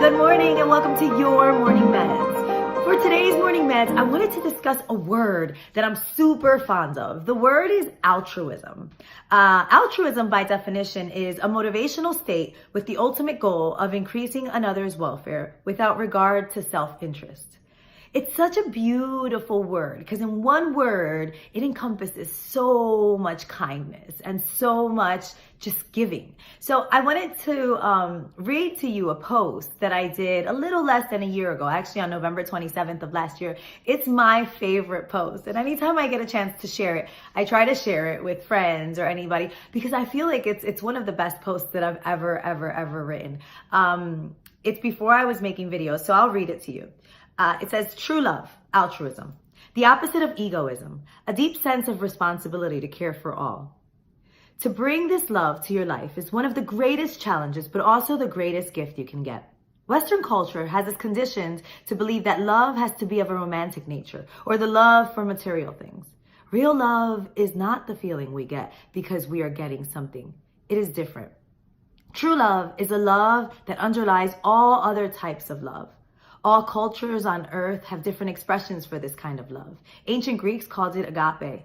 Good morning and welcome to your Morning Meds. For today's Morning Meds, I wanted to discuss a word that I'm super fond of. The word is altruism. Altruism, by definition, is a motivational state with the ultimate goal of increasing another's welfare without regard to self-interest. It's such a beautiful word because in one word, it encompasses so much kindness and so much just giving. So I wanted to read to you a post that I did a little less than a year ago, actually on November 27th of last year. It's my favorite post. And anytime I get a chance to share it, I try to share it with friends or anybody because I feel like it's one of the best posts that I've ever written. It's before I was making videos, so I'll read it to you. It says, true love, altruism, the opposite of egoism, a deep sense of responsibility to care for all. To bring this love to your life is one of the greatest challenges, but also the greatest gift you can get. Western culture has us conditioned to believe that love has to be of a romantic nature or the love for material things. Real love is not the feeling we get because we are getting something. It is different. True love is a love that underlies all other types of love. All cultures on earth have different expressions for this kind of love. Ancient Greeks called it agape.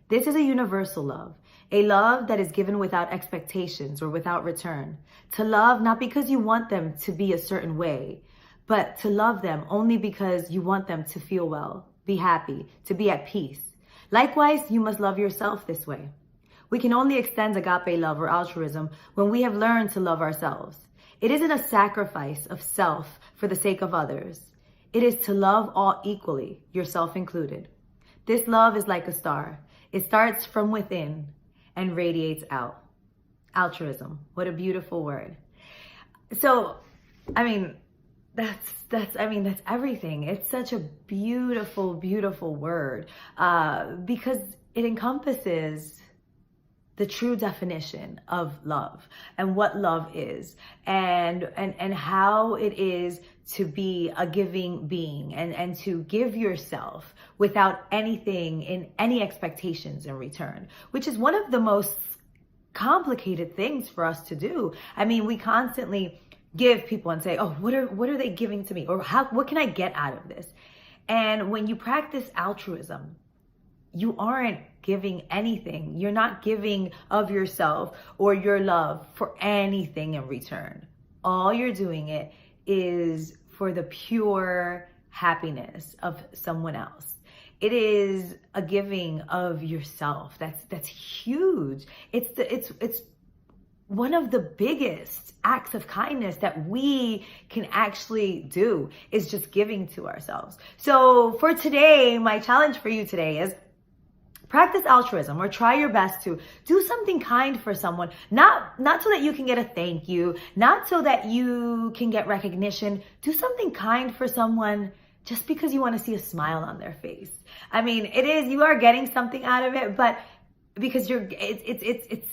This is a universal love, a love that is given without expectations or without return. To love not because you want them to be a certain way, but to love them only because you want them to feel well, be happy, to be at peace. Likewise, you must love yourself this way. We can only extend agape love or altruism when we have learned to love ourselves. It isn't a sacrifice of self for the sake of others. It is to love all equally, yourself included. This love is like a star. It starts from within and radiates out. Altruism. What a beautiful word. So, that's everything. It's such a beautiful, beautiful word because it encompasses the true definition of love and what love is and how it is to be a giving being and to give yourself without anything in any expectations in return, which is one of the most complicated things for us to do. I mean, we constantly give people and say, oh, what are they giving to me? Or what can I get out of this? And when you practice altruism, you aren't giving anything. You're not giving of yourself or your love for anything in return. All you're doing it is for the pure happiness of someone else. It is a giving of yourself. That's huge. It's one of the biggest acts of kindness that we can actually do is just giving to ourselves. So for today, my challenge for you today is practice altruism or try your best to do something kind for someone, not so that you can get a thank you, not so that you can get recognition. Do something kind for someone just because you want to see a smile on their face. I mean, you are getting something out of it, but because it's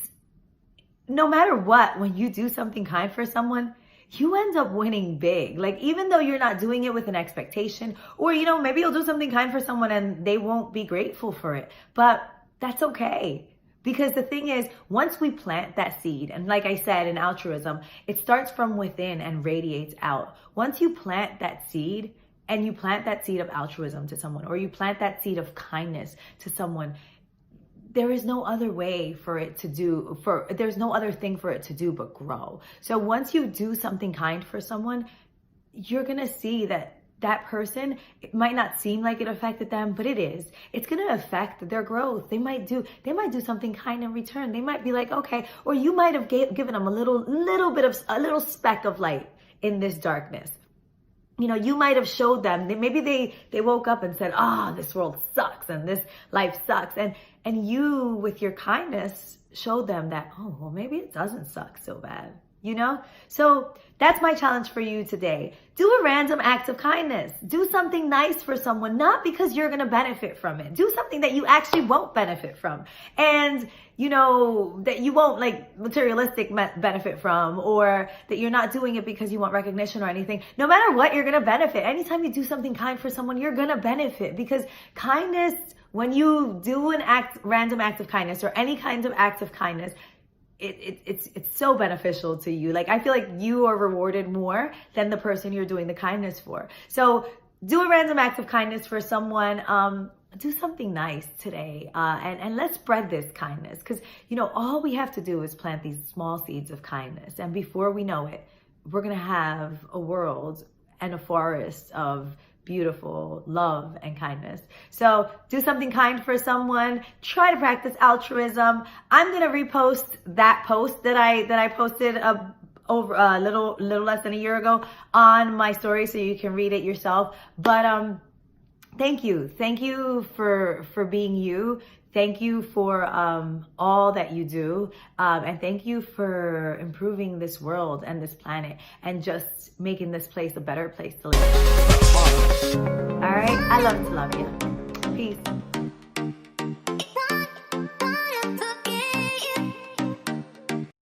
no matter what, when you do something kind for someone, you end up winning big. Like, even though you're not doing it with an expectation, or, maybe you'll do something kind for someone and they won't be grateful for it, but that's okay. Because the thing is, once we plant that seed, and like I said, in altruism, it starts from within and radiates out. Once you plant that seed and you plant that seed of altruism to someone, or you plant that seed of kindness to someone, there is no other way for it to do, there's no other thing for it to do but grow. So once you do something kind for someone, you're gonna see that that person, it might not seem like it affected them, but it is. It's gonna affect their growth. They might do something kind in return. They might be like, okay, or you might have given them a little speck of light in this darkness. You might have showed them, maybe they woke up and said, this world sucks and this life sucks. And you, with your kindness, showed them that, maybe it doesn't suck so bad, So that's my challenge for you today. Do a random act of kindness. Do something nice for someone, not because you're going to benefit from it. Do something that you actually won't benefit from. And, that you won't materialistic benefit from, or that you're not doing it because you want recognition or anything. No matter what, you're going to benefit. Anytime you do something kind for someone, you're going to benefit, because kindness, when you do random act of kindness or any kind of act of kindness, it's so beneficial to you. Like, I feel like you are rewarded more than the person you're doing the kindness for. So do a random act of kindness for someone. Do something nice today, and let's spread this kindness, because all we have to do is plant these small seeds of kindness, and before we know it, we're gonna have a world and a forest of beautiful love and kindness. So do something kind for someone. Try to practice altruism. I'm gonna repost that post that I posted over a little less than a year ago on my story, so you can read it yourself. But thank you for being you. Thank you for all that you do, and thank you for improving this world and this planet, and just making this place a better place to live. All right, I love to love you. Peace.